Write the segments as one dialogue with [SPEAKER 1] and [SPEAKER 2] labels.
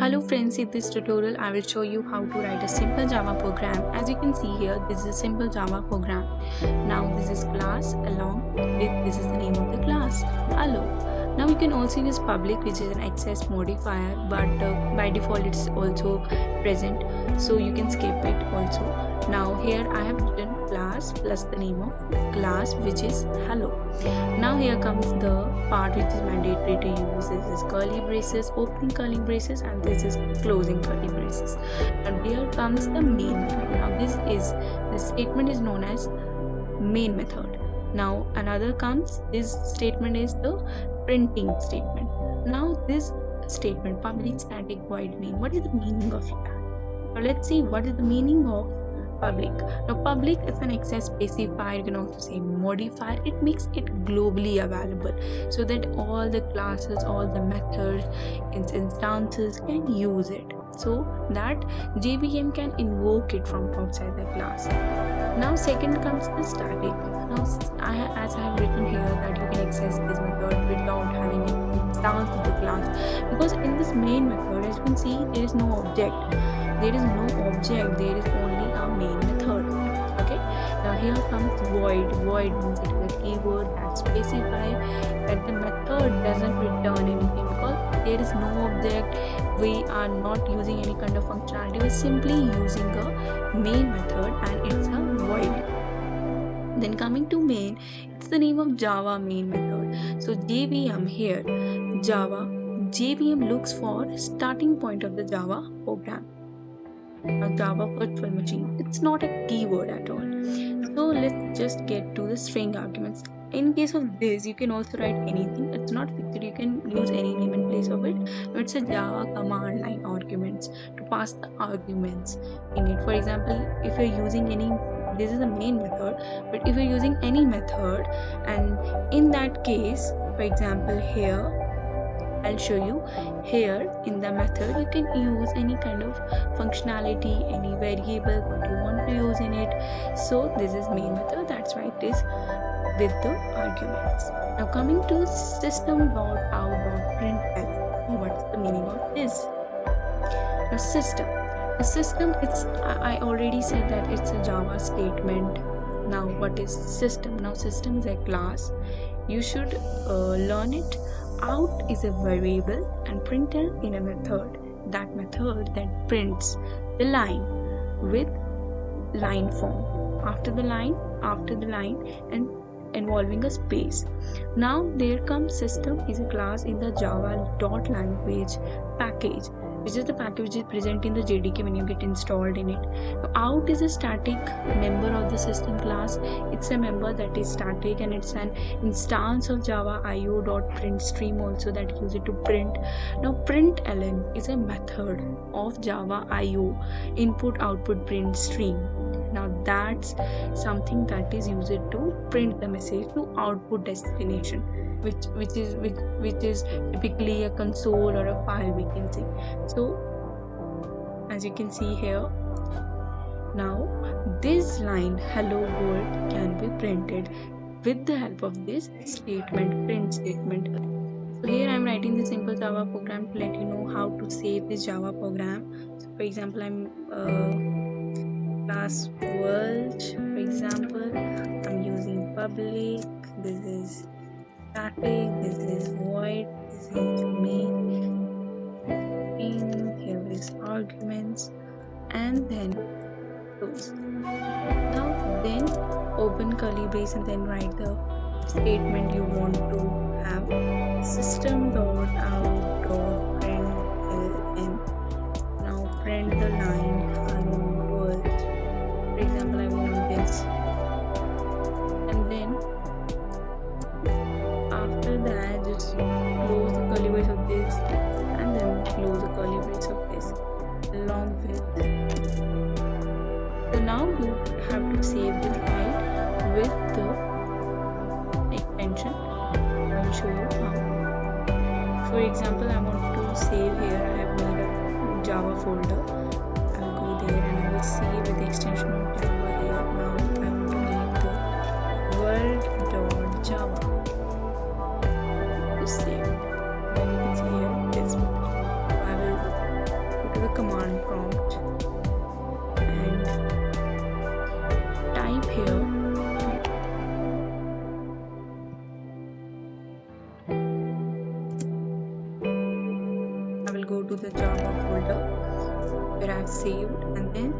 [SPEAKER 1] Hello friends, in this tutorial I will show you how to write a simple Java program. As you can see here, this is a simple Java program. Now this is class along with this is the name of the class, hello. Now you can also use public, which is an access modifier, but by default it's also present, so you can skip it also. Now here I have written class plus the name of class, which is hello. Now here comes the part which is mandatory to use. This is curly braces, opening curly braces, and this is closing curly braces. And here comes the main method. Now this statement is known as main method. Now another comes, this statement is the printing statement. Now this statement, public static void main, what is the meaning of that? Now let's see what is the meaning of public. Now public is an access specifier, you can also say modifier. It makes it globally available so that all the classes, all the methods, instances can use it, so that JVM can invoke it from outside the class. Now second comes the static. Now as I have written here that you can access this method without having an instance of the class, because in this main method, as you can see, there is no object. There is only a main method. Okay, now here comes void. Void means it is a keyword that specifies that the method doesn't return anything because there is no object. We are not using any kind of functionality. We're simply using a main method and it's a void. Then coming to main, it's the name of Java main method. So JVM here, JVM looks for starting point of the Java program. A Java virtual machine. It's not a keyword at all. So let's just get to the string arguments. In case of this, you can also write anything. It's not fixed. You can use any name in place of it. It's a Java command line arguments to pass the arguments in it. For example, if you're using any, this is the main method, but if you're using any method, and in that case, for example, here I'll show you. Here in the method you can use any kind of functionality, any variable what you want to use in it. So this is main method, that's why it is with the arguments. Now coming to system.out.println. What's the meaning of this? Now system, it's I already said that it's a Java statement. Now what is system? Now system is a class. You should learn it. Out is a variable and println in a method. That method that prints the line with line form after the line and involving a space. Now there comes system is a class in the Java .language package, which is the package which is present in the JDK when you get installed in it. Now, out is a static member of the system class. It's a member that is static and it's an instance of Java io.print stream also that use it to print. Now println is a method of Java io input output print stream. Now that's something that is used to print the message to output destination, which is typically a console or a file, we can say. So as you can see here, now this line hello world can be printed with the help of this statement, print statement. So here I am writing the simple Java program to let you know how to save this Java program. So for example, I'm class world, for example, I'm using public, this is static, this is void, this is main, here is arguments, and then close. Now then open curly brace and then write the statement you want to have. System.out.println. Now print the line hello world. For example, I want this, and then after that just close the curly brace of this and then close the curly brace of this along with. So now you have to save this file with the extension. I will show you how. For example, I want to save here. I have made a Java folder. I'll go there and I will save with the extension of Java here. Now I want to name the world.java to save. Then you can see here this. I will the Java folder where I've saved, and then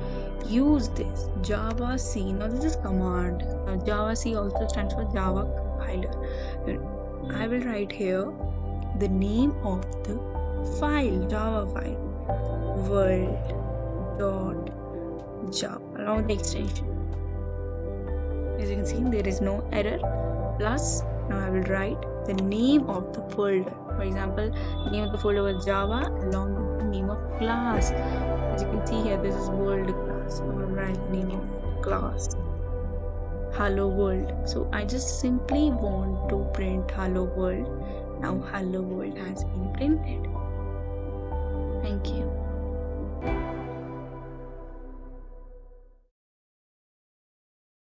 [SPEAKER 1] use this Java C. Now this is command. Now Java C also stands for Java compiler. I will write here the name of the file, Java file, world.java along the extension. As you can see, there is no error. Plus, now I will write the name of the folder. For example, the name of the folder was Java along with the name of class. As you can see here, this is world class. I will write the name of class, hello world. So I just simply want to print hello world. Now hello world has been printed. Thank you.